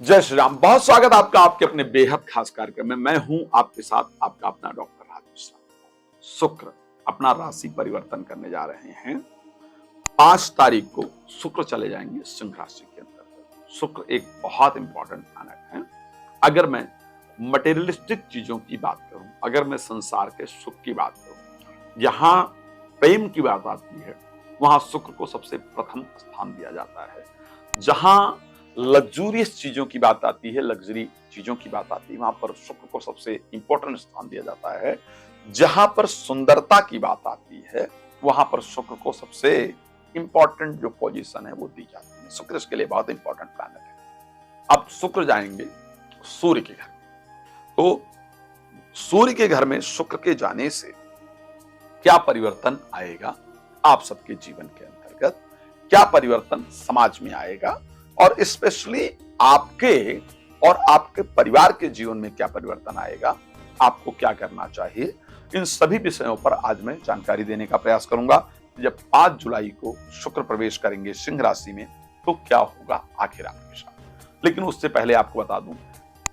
जय श्री राम। बहुत स्वागत आपका आपके अपने बेहद खास कार्यक्रम में। मैं हूं आपके साथ आपका अपना डॉक्टर राजेश। शुक्र अपना राशि परिवर्तन करने जा रहे हैं। 5 तारीख को शुक्र चले जाएंगे सिंह राशि के अंदर। शुक्र एक बहुत इंपॉर्टेंट प्लैनेट है। अगर मैं मटेरियलिस्टिक चीजों की बात करूं, अगर मैं संसार के सुख की बात करूं, जहां प्रेम की बात आती है वहां शुक्र को सबसे प्रथम स्थान दिया जाता है। जहां लग्जूरियस चीजों की बात आती है, लग्जरी चीजों की बात आती है, वहां पर शुक्र को सबसे इंपॉर्टेंट स्थान दिया जाता है। जहां पर सुंदरता की बात आती है वहां पर शुक्र को सबसे इंपॉर्टेंट जो पोजीशन है वो दी जाती है। शुक्र इसके लिए बहुत इंपॉर्टेंट प्लैनेट है। अब शुक्र जाएंगे सूर्य के घर। तो सूर्य के घर में शुक्र के जाने से क्या परिवर्तन आएगा आप सबके जीवन के अंतर्गत, क्या परिवर्तन समाज में आएगा और स्पेशली आपके और आपके परिवार के जीवन में क्या परिवर्तन आएगा, आपको क्या करना चाहिए, इन सभी विषयों पर आज मैं जानकारी देने का प्रयास करूंगा। जब 5 जुलाई को शुक्र प्रवेश करेंगे सिंह राशि में तो क्या होगा आखिर आपके साथ। लेकिन उससे पहले आपको बता दूं,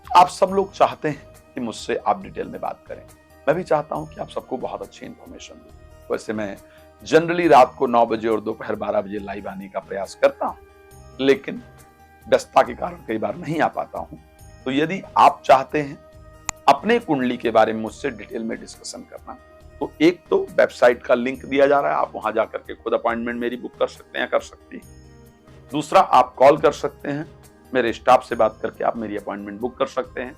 आप सब लोग चाहते हैं कि मुझसे आप डिटेल में बात करें। मैं भी चाहता हूं कि आप सबको बहुत अच्छी इंफॉर्मेशन दूं। वैसे मैं जनरली रात को 9 बजे और दोपहर 12 बजे लाइव आने का प्रयास करता हूं, लेकिन व्यस्तता के कारण कई बार नहीं आ पाता हूं। तो यदि आप चाहते हैं अपने कुंडली के बारे में मुझसे डिटेल में डिस्कशन करना, तो एक तो वेबसाइट का लिंक दिया जा रहा है, आप वहां जाकर के खुद अपॉइंटमेंट मेरी बुक कर सकते हैं, कर सकती हैं। दूसरा, आप कॉल कर सकते हैं, मेरे स्टाफ से बात करके आप मेरी अपॉइंटमेंट बुक कर सकते हैं।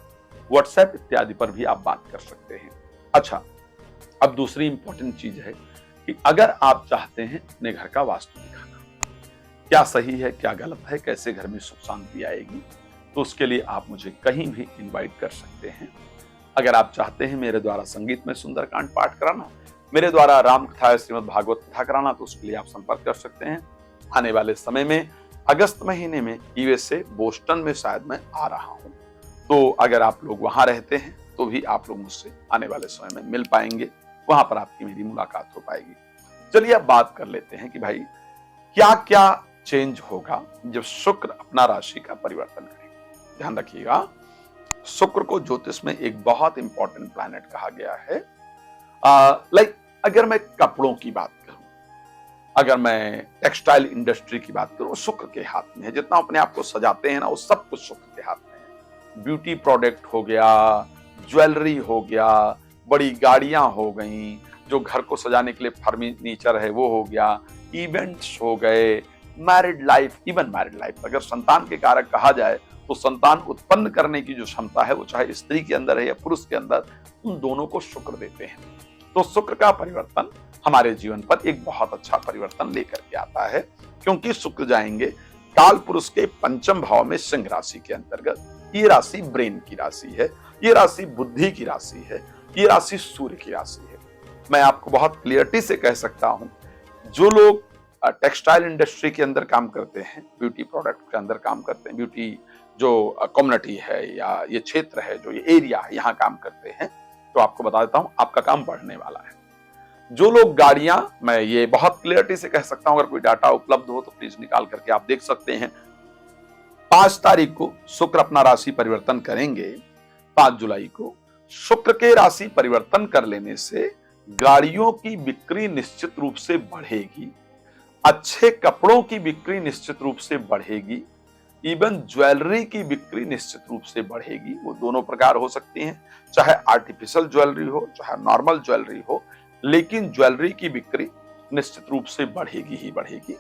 व्हाट्सएप इत्यादि पर भी आप बात कर सकते हैं। अच्छा, अब दूसरी इंपॉर्टेंट चीज है कि अगर आप चाहते हैं अपने घर का वास्तु दिखाना, क्या सही है क्या गलत है, कैसे घर में सुख शांति आएगी, तो उसके लिए आप मुझे कहीं भी इनवाइट कर सकते हैं। अगर आप चाहते हैं मेरे द्वारा संगीत में सुंदरकांड पाठ कराना, मेरे द्वारा राम कथा या श्रीमद् भागवत कथा कराना, तो उसके लिए आप संपर्क कर सकते हैं। आने वाले समय में अगस्त महीने में यूएसए बोस्टन में शायद मैं आ रहा हूं, तो अगर आप लोग वहां रहते हैं तो भी आप लोग मुझसे आने वाले समय में मिल पाएंगे, वहां पर आपकी मेरी मुलाकात हो पाएगी। चलिए अब बात कर लेते हैं कि भाई क्या क्या चेंज होगा जब शुक्र अपना राशि का परिवर्तन करेगा। ध्यान रखिएगा, शुक्र को ज्योतिष में एक बहुत इंपॉर्टेंट प्लैनेट कहा गया है। अगर मैं कपड़ों की बात करूं, अगर मैं टेक्सटाइल इंडस्ट्री की बात करूं, शुक्र के हाथ में है। जितना अपने आप को सजाते हैं ना, वो सब कुछ शुक्र के हाथ में है। ब्यूटी प्रोडक्ट हो गया, ज्वेलरी हो गया, बड़ी गाड़ियां हो गई, जो घर को सजाने के लिए फर्नीचर है वो हो गया, इवेंट्स हो गए, married life, even married life. अगर संतान के कारक कहा जाए तो संतान उत्पन्न करने की जो क्षमता है वो चाहे स्त्री के अंदर है या पुरुष के अंदर, उन दोनों को शुक्र देते हैं। तो शुक्र का परिवर्तन हमारे जीवन पर एक बहुत अच्छा परिवर्तन लेकर के आता है, क्योंकि शुक्र जाएंगे काल पुरुष के 5वें भाव में सिंह राशि के अंतर्गत। ये राशि ब्रेन की राशि है, ये राशि बुद्धि की राशि है, ये राशि सूर्य की राशि है। मैं आपको बहुत क्लियरिटी से कह सकता हूं, जो लोग टेक्सटाइल इंडस्ट्री के अंदर काम करते हैं, ब्यूटी प्रोडक्ट के अंदर काम करते हैं, ब्यूटी जो कम्युनिटी है या ये क्षेत्र है, जो ये एरिया है, यहाँ काम करते हैं, तो आपको बता देता हूं आपका काम बढ़ने वाला है। जो लोग गाड़ियां, मैं ये बहुत क्लियरिटी से कह सकता हूं, अगर कोई डाटा उपलब्ध हो तो प्लीज निकाल करके आप देख सकते हैं। 5 तारीख को शुक्र अपना राशि परिवर्तन करेंगे। 5 जुलाई को शुक्र के राशि परिवर्तन कर लेने से गाड़ियों की बिक्री निश्चित रूप से बढ़ेगी, अच्छे कपड़ों की बिक्री निश्चित रूप से बढ़ेगी, इवन ज्वेलरी की बिक्री निश्चित रूप से बढ़ेगी। वो दोनों प्रकार हो सकती हैं, चाहे आर्टिफिशियल ज्वेलरी हो चाहे नॉर्मल ज्वेलरी हो, लेकिन ज्वेलरी की बिक्री निश्चित रूप से बढ़ेगी ही बढ़ेगी।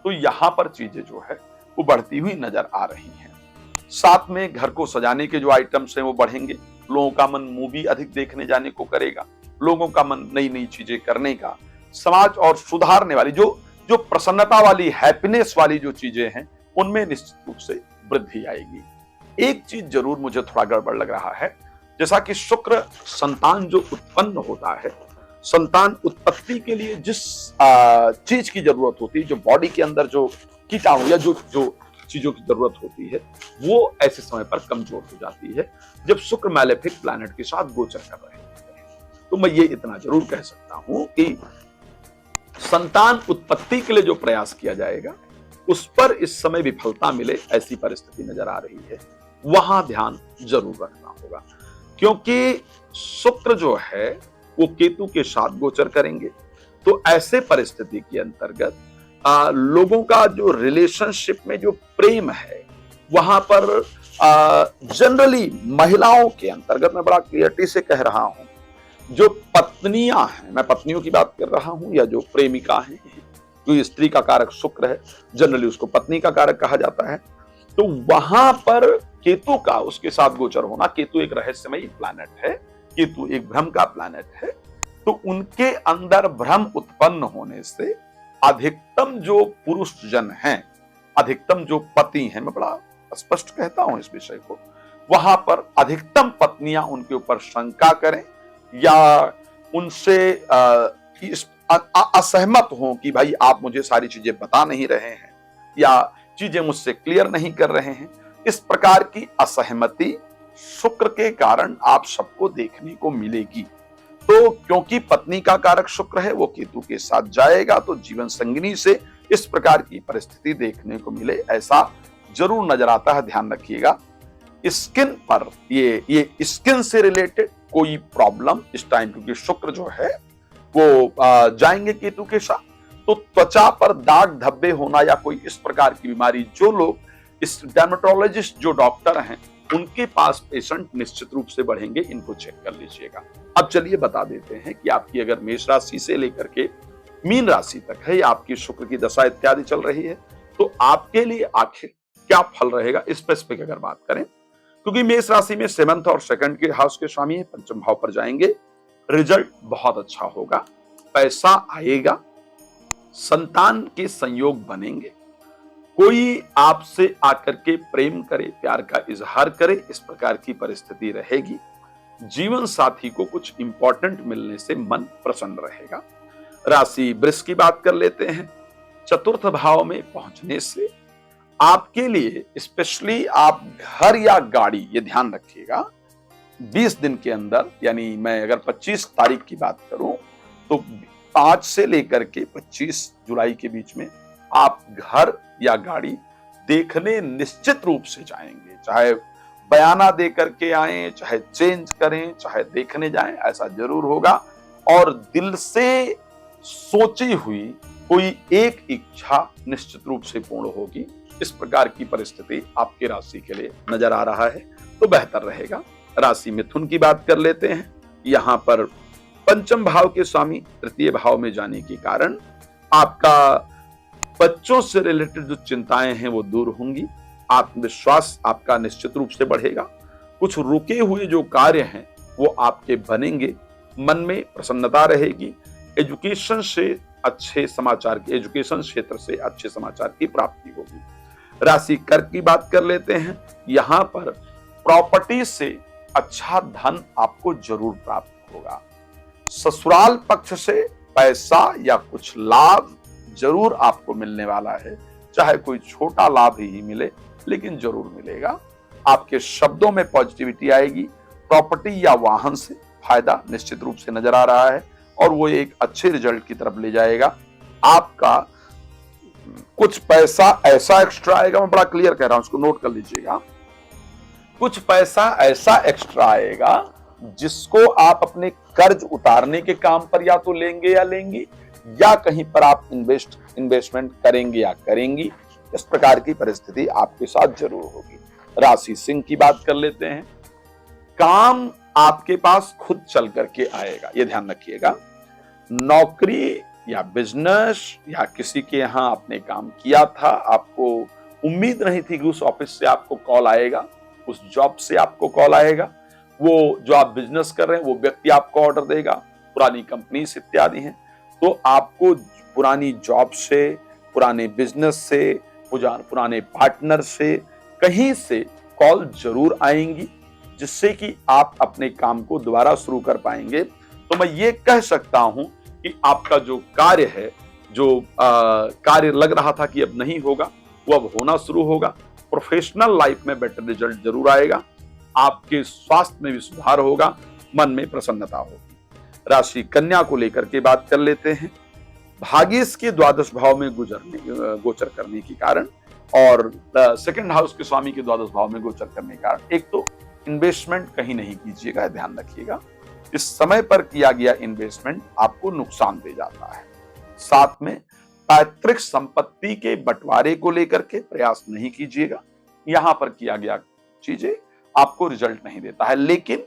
तो यहां पर चीजें जो है वो बढ़ती हुई नजर आ रही हैं। साथ में घर को सजाने के जो आइटम्स हैं वो बढ़ेंगे, लोगों का मन मूवी अधिक देखने जाने को करेगा, लोगों का मन नई नई चीजें करने का, समाज और सुधारने वाली जो प्रसन्नता वाली, हैप्पीनेस वाली जो चीजें हैं उनमें निश्चित रूप से वृद्धि आएगी। एक चीज जरूर मुझे थोड़ा गड़बड़ लग रहा है, जैसा कि शुक्र संतान जो उत्पन्न होता है, संतान उत्पत्ति के लिए जिस चीज की जरूरत होती है, जो बॉडी के अंदर जो कीटाणु या जो चीजों की जरूरत होती है, वो ऐसे समय पर कमजोर हो जाती है जब शुक्र मैलेफिक प्लैनेट के साथ गोचर कर रहे हैं। तो मैं ये इतना जरूर कह सकता हूं कि संतान उत्पत्ति के लिए जो प्रयास किया जाएगा उस पर इस समय विफलता मिले, ऐसी परिस्थिति नजर आ रही है। वहां ध्यान जरूर रखना होगा, क्योंकि शुक्र जो है वो केतु के साथ गोचर करेंगे। तो ऐसे परिस्थिति के अंतर्गत लोगों का जो रिलेशनशिप में जो प्रेम है वहां पर जनरली महिलाओं के अंतर्गत मैं बड़ा क्लियरिटी से कह रहा हूं, जो पत्नियां हैं, मैं पत्नियों की बात कर रहा हूं, या जो प्रेमिका हैं, जो स्त्री का कारक शुक्र है, जनरली उसको पत्नी का कारक कहा जाता है। तो वहां पर केतु का उसके साथ गोचर होना, केतु एक रहस्यमयी प्लैनेट है, केतु एक भ्रम का प्लैनेट है, तो उनके अंदर भ्रम उत्पन्न होने से अधिकतम जो पुरुष जन हैं, अधिकतम जो पति हैं, मैं बड़ा स्पष्ट कहता हूं इस विषय को, वहां पर अधिकतम पत्नियां उनके ऊपर शंका करें या उनसे असहमत हों कि भाई आप मुझे सारी चीजें बता नहीं रहे हैं या चीजें मुझसे क्लियर नहीं कर रहे हैं। इस प्रकार की असहमति शुक्र के कारण आप सबको देखने को मिलेगी। तो क्योंकि पत्नी का कारक शुक्र है, वो केतु के साथ जाएगा, तो जीवन संगिनी से इस प्रकार की परिस्थिति देखने को मिले ऐसा जरूर नजर आता है। ध्यान रखिएगा, स्किन पर ये स्किन से रिलेटेड कोई प्रॉब्लम इस टाइम, क्योंकि शुक्र जो है वो जाएंगे केतु के साथ, तो त्वचा पर दाग धब्बे होना या कोई इस प्रकार की बीमारी, जो लोग इस डर्मेटोलॉजिस्ट जो डॉक्टर हैं उनके पास पेशेंट निश्चित रूप से बढ़ेंगे, इनको चेक कर लीजिएगा। अब चलिए बता देते हैं कि आपकी अगर मेष राशि से लेकर के मीन राशि तक है, या आपकी शुक्र की दशा इत्यादि चल रही है, तो आपके लिए आखिर क्या फल रहेगा स्पेसिफिक अगर बात करें, क्योंकि मेष राशि में 7th और 2nd के हाउस के स्वामी है, पंचम भाव पर जाएंगे, रिजल्ट बहुत अच्छा होगा, पैसा आएगा, संतान के संयोग बनेंगे, कोई आपसे आकर के प्रेम करे, प्यार का इजहार करे, इस प्रकार की परिस्थिति रहेगी। जीवन साथी को कुछ इंपॉर्टेंट मिलने से मन प्रसन्न रहेगा। राशि वृष की बात कर लेते हैं। 4th भाव में पहुंचने से आपके लिए स्पेशली आप घर या गाड़ी, ये ध्यान रखिएगा, 20 दिन के अंदर, यानी मैं अगर 25 तारीख की बात करूं तो 5 से लेकर के 25 जुलाई के बीच में आप घर या गाड़ी देखने निश्चित रूप से जाएंगे। चाहे बयाना दे करके आए, चाहे चेंज करें, चाहे देखने जाएं, ऐसा जरूर होगा। और दिल से सोची हुई कोई एक इच्छा निश्चित रूप से पूर्ण होगी। इस प्रकार की परिस्थिति आपके राशि के लिए नजर आ रहा है, तो बेहतर रहेगा। राशि मिथुन की बात कर लेते हैं। यहां पर पंचम भाव के स्वामी 3य भाव में जाने के कारण आपका बच्चों से रिलेटेड जो चिंताएं हैं वो दूर होंगी, आत्मविश्वास आपका निश्चित रूप से बढ़ेगा, कुछ रुके हुए जो कार्य हैं वो आपके बनेंगे, मन में प्रसन्नता रहेगी, एजुकेशन से अच्छे समाचार की, एजुकेशन क्षेत्र से अच्छे समाचार की प्राप्ति होगी। राशि कर्क की बात कर लेते हैं। यहां पर प्रॉपर्टी से अच्छा धन आपको जरूर प्राप्त होगा। ससुराल पक्ष से पैसा या कुछ लाभ जरूर आपको मिलने वाला है, चाहे कोई छोटा लाभ ही मिले, लेकिन जरूर मिलेगा। आपके शब्दों में पॉजिटिविटी आएगी। प्रॉपर्टी या वाहन से फायदा निश्चित रूप से नजर आ रहा है और वो एक अच्छे रिजल्ट की तरफ ले जाएगा। आपका कुछ पैसा ऐसा एक्स्ट्रा आएगा, मैं बड़ा क्लियर कह रहा हूं, उसको नोट कर लीजिएगा। कुछ पैसा ऐसा एक्स्ट्रा आएगा जिसको आप अपने कर्ज उतारने के काम पर या तो लेंगे या लेंगी, या कहीं पर आप इन्वेस्टमेंट करेंगे या करेंगी। इस प्रकार की परिस्थिति आपके साथ जरूर होगी। राशि सिंह की बात कर लेते हैं। काम आपके पास खुद चल करके आएगा, ये ध्यान रखिएगा। नौकरी या बिजनेस या किसी के यहां आपने काम किया था, आपको उम्मीद नहीं थी कि उस ऑफिस से आपको कॉल आएगा, उस जॉब से आपको कॉल आएगा, वो जो आप बिजनेस कर रहे हैं वो व्यक्ति आपको ऑर्डर देगा, पुरानी कंपनी इत्यादि हैं, तो आपको पुरानी जॉब से, पुराने बिजनेस से, पुराने पार्टनर से, कहीं से कॉल जरूर आएंगी, जिससे कि आप अपने काम को दोबारा शुरू कर पाएंगे। तो मैं ये कह सकता हूं कि आपका जो कार्य है, जो कार्य लग रहा था कि अब नहीं होगा, वो अब होना शुरू होगा। प्रोफेशनल लाइफ में बेटर रिजल्ट जरूर आएगा। आपके स्वास्थ्य में भी सुधार होगा, मन में प्रसन्नता होगी। राशि कन्या को लेकर के बात कर लेते हैं। भाग्येश के 12 भाव में गोचर करने के कारण और सेकंड हाउस के स्वामी के द्वादश भाव में गोचर करने के कारण एक तो इन्वेस्टमेंट कहीं नहीं कीजिएगा, ध्यान रखिएगा। इस समय पर किया गया इन्वेस्टमेंट आपको नुकसान दे जाता है। साथ में पैतृक संपत्ति के बंटवारे को लेकर के प्रयास नहीं कीजिएगा, यहां पर किया गया चीजें आपको रिजल्ट नहीं देता है। लेकिन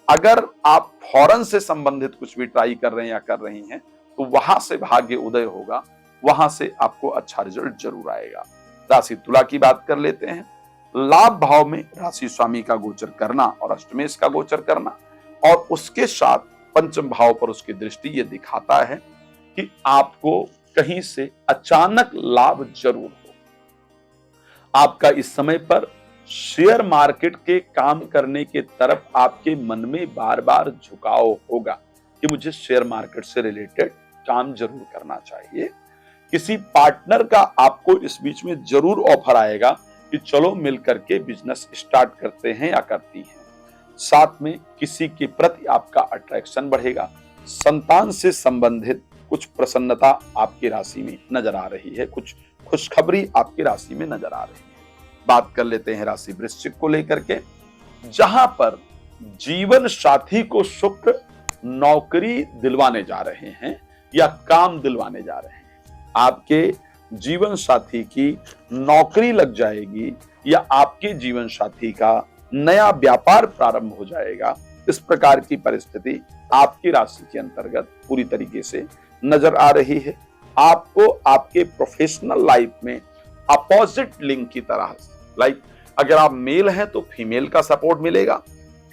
अगर आप फॉरेन से संबंधित कुछ भी ट्राई कर रहे हैं या कर रही हैं तो वहां से भाग्य उदय होगा, वहां से आपको अच्छा रिजल्ट जरूर आएगा। राशि तुला की बात कर लेते हैं। लाभ भाव में राशि स्वामी का गोचर करना और अष्टमेश का गोचर करना और उसके साथ पंचम भाव पर उसकी दृष्टि ये दिखाता है कि आपको कहीं से अचानक लाभ जरूर हो। आपका इस समय पर शेयर मार्केट के काम करने के तरफ आपके मन में बार बार झुकाव होगा कि मुझे शेयर मार्केट से रिलेटेड काम जरूर करना चाहिए। किसी पार्टनर का आपको इस बीच में जरूर ऑफर आएगा कि चलो मिलकर के बिजनेस स्टार्ट करते हैं या करती हैं। साथ में किसी के प्रति आपका अट्रैक्शन बढ़ेगा। संतान से संबंधित कुछ प्रसन्नता आपकी राशि में नजर आ रही है, कुछ खुशखबरी आपकी राशि में नजर आ रही है। बात कर लेते हैं राशि वृश्चिक को लेकर के, जहां पर जीवन साथी को शुक्र नौकरी दिलवाने जा रहे हैं या काम दिलवाने जा रहे हैं। आपके जीवन साथी की नौकरी लग जाएगी या आपके जीवन साथी का नया व्यापार प्रारंभ हो जाएगा। इस प्रकार की परिस्थिति आपकी राशि के अंतर्गत पूरी तरीके से नजर आ रही है। आपको आपके प्रोफेशनल लाइफ में अपोजिट लिंक की तरह, लाइक अगर आप मेल हैं तो फीमेल का सपोर्ट मिलेगा,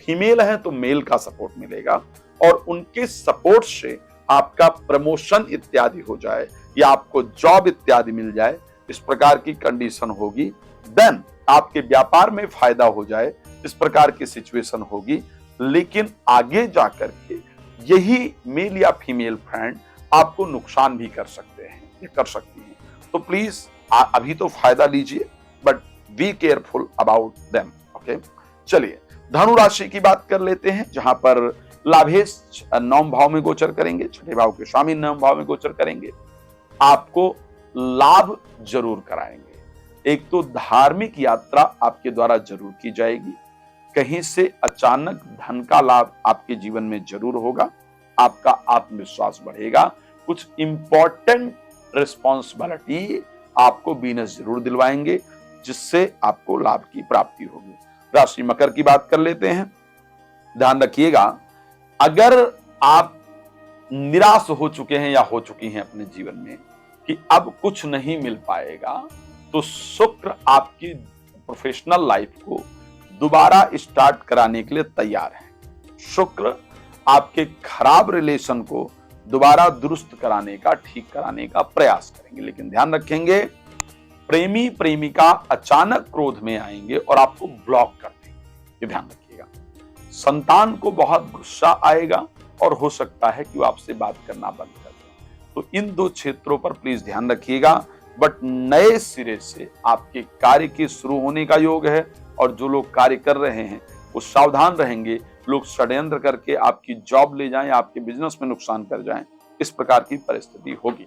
फीमेल हैं तो मेल का सपोर्ट मिलेगा और उनके सपोर्ट से आपका प्रमोशन इत्यादि हो जाए या आपको जॉब इत्यादि मिल जाए, इस प्रकार की कंडीशन होगी। देन आपके व्यापार में फायदा हो जाए, इस प्रकार की सिचुएशन होगी। लेकिन आगे जाकर के यही मेल या फीमेल फ्रेंड आपको नुकसान भी कर सकते हैं, ये कर सकती हैं। तो प्लीज अभी तो फायदा लीजिए, but be careful about them. Okay, चलिए धनु राशि की बात कर लेते हैं, जहां पर लाभेश नवम भाव में गोचर करेंगे, छठे भाव के स्वामी नवम भाव में गोचर करेंगे। आपको लाभ जरूर कराएंगे। एक तो धार्मिक यात्रा आपके द्वारा जरूर की जाएगी, कहीं से अचानक धन का लाभ आपके जीवन में जरूर होगा। आपका आत्मविश्वास बढ़ेगा। कुछ इंपॉर्टेंट रिस्पॉन्सिबिलिटी आपको बीनस जरूर दिलवाएंगे, जिससे आपको लाभ की प्राप्ति होगी। राशि मकर की बात कर लेते हैं। ध्यान रखिएगा, अगर आप निराश हो चुके हैं या हो चुकी हैं अपने जीवन में कि अब कुछ नहीं मिल पाएगा, तो शुक्र आपकी प्रोफेशनल लाइफ को दोबारा स्टार्ट कराने के लिए तैयार है। शुक्र आपके खराब रिलेशन को दोबारा दुरुस्त कराने का, ठीक कराने का प्रयास करेंगे। लेकिन ध्यान रखेंगे, प्रेमी प्रेमिका अचानक क्रोध में आएंगे और आपको ब्लॉक कर देंगे, ये ध्यान रखिएगा। संतान को बहुत गुस्सा आएगा और हो सकता है कि वो आपसे बात करना बंद कर दे। तो इन दो क्षेत्रों पर प्लीज ध्यान रखिएगा। बट नए सिरे से आपके कार्य के शुरू होने का योग है और जो लोग कार्य कर रहे हैं वो सावधान रहेंगे। लोग षड्यंत्र करके आपकी जॉब ले जाएं, आपके बिजनेस में नुकसान कर जाएं, इस प्रकार की परिस्थिति होगी।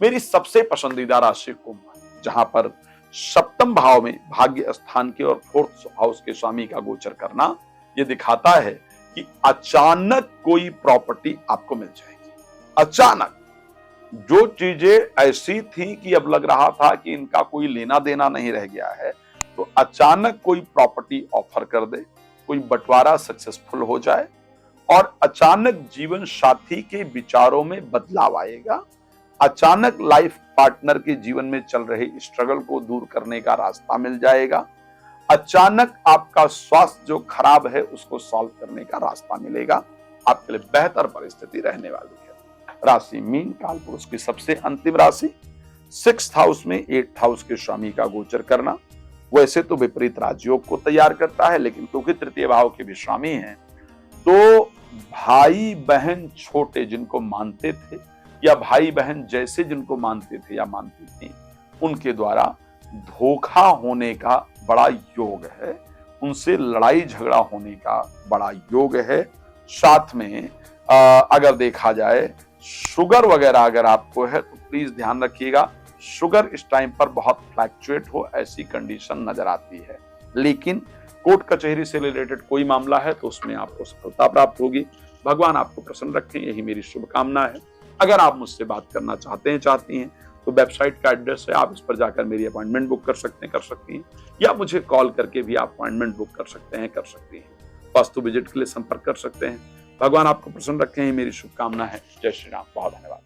मेरी सबसे पसंदीदा राशि कुंभ, जहां पर सप्तम भाव में भाग्य स्थान के और फोर्थ हाउस के स्वामी का गोचर करना यह दिखाता है कि अचानक कोई प्रॉपर्टी आपको मिल जाएगी। अचानक जो चीजें ऐसी थी कि अब लग रहा था कि इनका कोई लेना देना नहीं रह गया है, तो अचानक कोई प्रॉपर्टी ऑफर कर दे, कोई बंटवारा सक्सेसफुल हो जाए और अचानक जीवन साथी के विचारों में बदलाव आएगा। अचानक लाइफ पार्टनर के जीवन में चल रहे स्ट्रगल को दूर करने का रास्ता मिल जाएगा। अचानक आपका स्वास्थ्य जो खराब है उसको सॉल्व करने का रास्ता मिलेगा। आपके लिए बेहतर परिस्थिति रहने वाली है। राशि मीन, कालपुरुष की सबसे अंतिम राशि। 6th हाउस में 8th हाउस के स्वामी का गोचर करना वैसे तो विपरीत राजयोग को तैयार करता है, लेकिन क्योंकि तृतीय भाव के भी स्वामी हैं, तो भाई बहन छोटे जिनको मानते थे या भाई बहन जैसे जिनको मानते थे या मानती थी, उनके द्वारा धोखा होने का बड़ा योग है, उनसे लड़ाई झगड़ा होने का बड़ा योग है। साथ में अगर देखा जाए शुगर वगैरह अगर आपको है तो प्लीज ध्यान रखिएगा शुगर इस टाइम पर बहुत फ्लैक्चुएट हो ऐसी कंडीशन नजर आती है, लेकिन कोर्ट कचहरी से रिलेटेड कोई मामला है तो उसमें आपको सफलता प्राप्त होगी। भगवान आपको प्रसन्न रखें, यही मेरी शुभकामना है। अगर आप मुझसे बात करना चाहती हैं तो वेबसाइट का एड्रेस है, आप इस पर जाकर मेरी अपॉइंटमेंट बुक कर सकती हैं, या मुझे कॉल करके भी आप अपॉइंटमेंट बुक कर सकती हैं। वास्तु विजिट के लिए संपर्क कर सकते हैं। भगवान आपको प्रसन्न रखें, मेरी शुभकामना है। जय श्री राम। बहुत धन्यवाद।